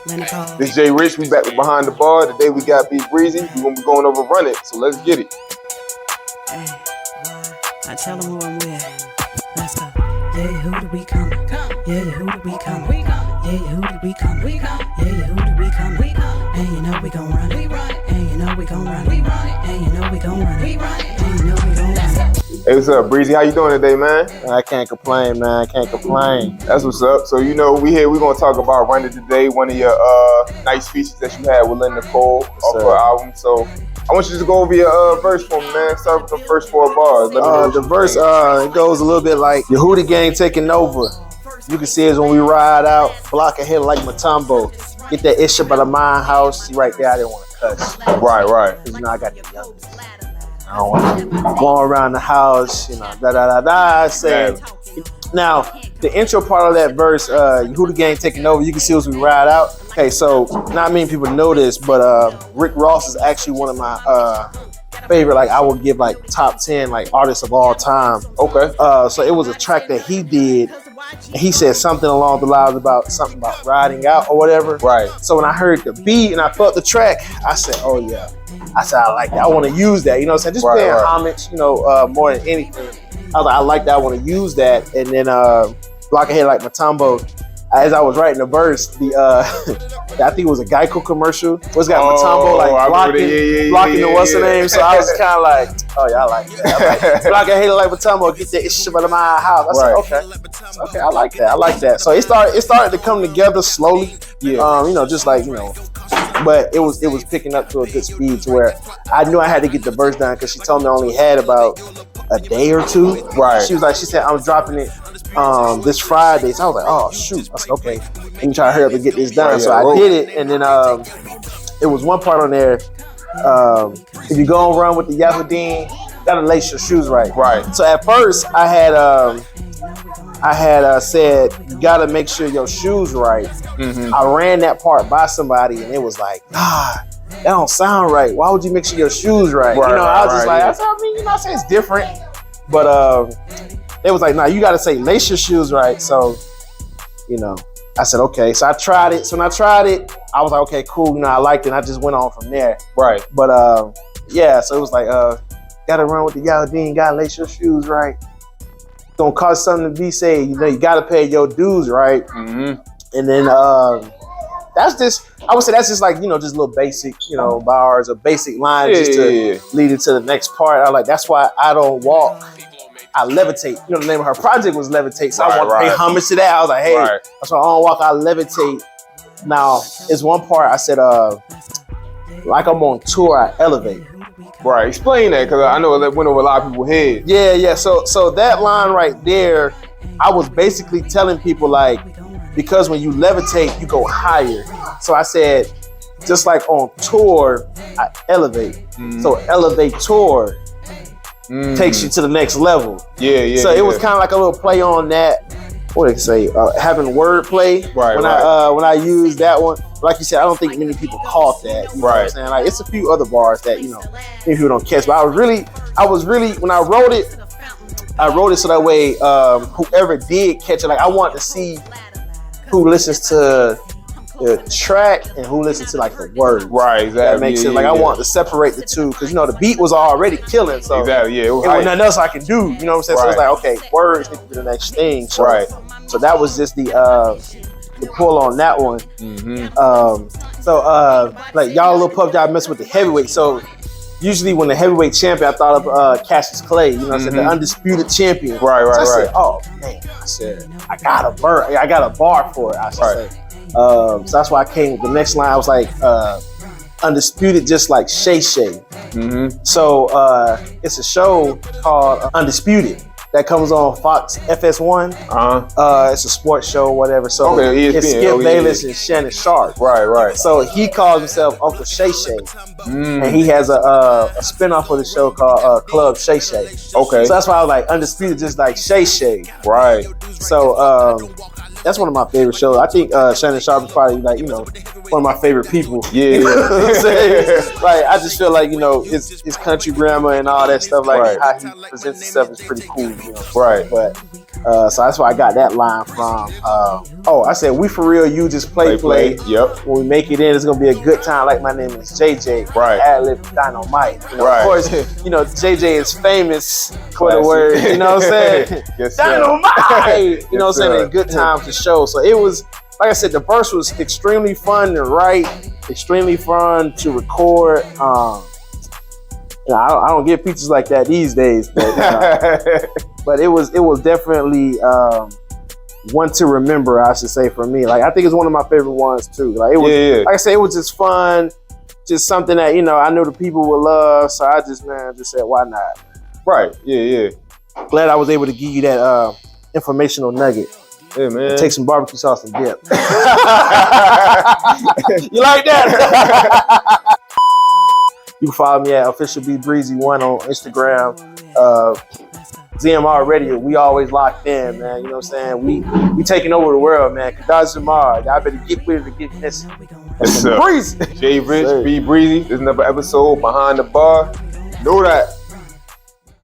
Lyn Nicole. This J Rich, we back with Behind Dabar. Today we got B.Breezy. We're gonna be going over Run It, so let's get it. Hey, I tell them who I'm with. Let's go. Yeah, who do we come? Yeah, who do we come? Yeah, who do we come? Yeah, who do we come? And you know we gon' run it. And you know we gon' run it. And you know we gon' run it. And you know we gon' run it. Hey, what's up, Breezy? How you doing today, man? I can't complain, man. I can't complain. That's what's up. So, you know, we're gonna talk about Run It today, one of your nice features that you had with Lyn Nicole off her album. So I want you to just go over your verse for me, man. Start with the first 4 bars. The verse it goes a little bit like your Hootie gang taking over. You can see it when we ride out, block ahead like Matumbo. Get that issue by the mine house. See right there, I didn't want to cuss. Right. Because you know I got the youngest. I don't want to go around the house, you know, I say. Now, the intro part of that verse, Who the Gang Taking Over, you can see as we ride out. Okay, so not many people know this, but Rick Ross is actually one of my favorite, like I would give like top 10 like artists of all time. Okay. So it was a track that he did, and he said something along the lines about something about riding out or whatever. Right. So when I heard the beat and I felt the track, I said, oh yeah. I said, I like that. I want to use that. You know what I'm saying? Just paying homage, you know, more than anything. I was like, I like that. I want to use that. And then block ahead like Matumbo. As I was writing the verse, I think it was a Geico commercial. What's got Matumbo like blocking the what's the name? So I was kind of like, oh yeah, I like that. Block ahead like Matumbo, get that shit out of my house. I said, okay, I like that. So it started to come together slowly. Yeah. You know, just like, you know. But it was picking up to a good speed to where I knew I had to get the verse done because she told me I only had about a day or two. Right. She said, I'm dropping it this Friday. So I was like, oh shoot. I said, okay, let me try to hurry up and get this done. So I did it, and then it was one part on there. If you go and run with the Yahudin, gotta lace your shoes right. Right. So at first I had said you gotta make sure your shoes right. Mm-hmm. I ran that part by somebody and it was like, that don't sound right. Why would you make sure your shoes right? You know, I was just like, I mean, you know, I say it's different, but it was like, nah, you gotta say lace your shoes right. So, you know, I said okay. So I tried it. So when I tried it, I was like, okay, cool. You know, I liked it. And I just went on from there. Right. But yeah. So it was like, gotta run with the Yahudin. Gotta lace your shoes right. Gonna cost something to be said. You know, you gotta pay your dues, right? Mm-hmm. And then that's just, I would say that's just like, you know, just little basic, you know, bars or basic lines just to lead into the next part. I like, that's why I don't walk, I levitate. You know, the name of her project was Levitate, so I want to pay homage to that. I was like, hey, that's why I don't walk, I levitate. Now, it's one part I said, like I'm on tour, I elevate. Right, explain that, because I know that went over a lot of people's heads. Yeah. So that line right there, I was basically telling people like, because when you levitate, you go higher. So I said, just like on tour, I elevate. Mm-hmm. So elevate tour takes you to the next level. Yeah. So it was kind of like a little play on that. What did I say? Having wordplay. Right. When I used that one, like you said, I don't think many people caught that. You know what I'm saying? Like it's a few other bars that, you know, many people don't catch. But I was really when I wrote it so that way whoever did catch it, like I wanted to see who listens to the track and who listens to like the words. Right, exactly. That makes sense. Like I want to separate the two because, you know, the beat was already killing. So exactly, it was nothing else I can do. You know what I'm saying? So it's like, okay, words need to be the next thing. So, so that was just the pull on that one. Mm-hmm. Like y'all little puff job messing with the heavyweight. So usually when the heavyweight champion, I thought of Cassius Clay. You know what I'm saying? The undisputed champion. Right. I said, oh man, I said I got a bar for it. I should say. So that's why I came with the next line. I was like, undisputed, just like Shay Shay. Mm-hmm. So it's a show called Undisputed that comes on Fox FS1. It's a sports show, whatever. So it's Skip Bayless and Shannon Sharp. Right. So he calls himself Uncle Shay Shay, and he has a spinoff of the show called Club Shay Shay. Okay. So that's why I was like undisputed, just like Shay Shay. Right. So that's one of my favorite shows. I think Shannon Sharp is probably like, you know, one of my favorite people. Yeah. You know what I'm saying? Like I just feel like, you know, his country grammar and all that stuff, like how he presents himself is pretty cool. You know? Right. But So that's where I got that line from. I said, we for real, you just play. Yep. When we make it in, it's gonna be a good time. Like my name is JJ. Right. Ad-lib Dynamite. Right. Of course, JJ is famous for the word. You know what I'm saying? Yes, sir. Dynamite. You know what I'm saying? sir. And good time to show. So it was, like I said, the verse was extremely fun to write, extremely fun to record. I don't get features like that these days, but it was definitely one to remember, I should say, for me. Like, I think it's one of my favorite ones too. Like, it was, like I said, it was just fun, just something that, I knew the people would love. So I just said, why not? Right. Yeah. Glad I was able to give you that informational nugget. Yeah, man. Take some barbecue sauce and dip. You like that? You can follow me at official B.Breezy1 on Instagram. ZMR Radio, we always locked in, man. You know what I'm saying? We taking over the world, man. ZMR, y'all better get with it and get this. Yes, sir. Breezy. J Rich, B.Breezy. This is another episode Behind the Bar. Know that.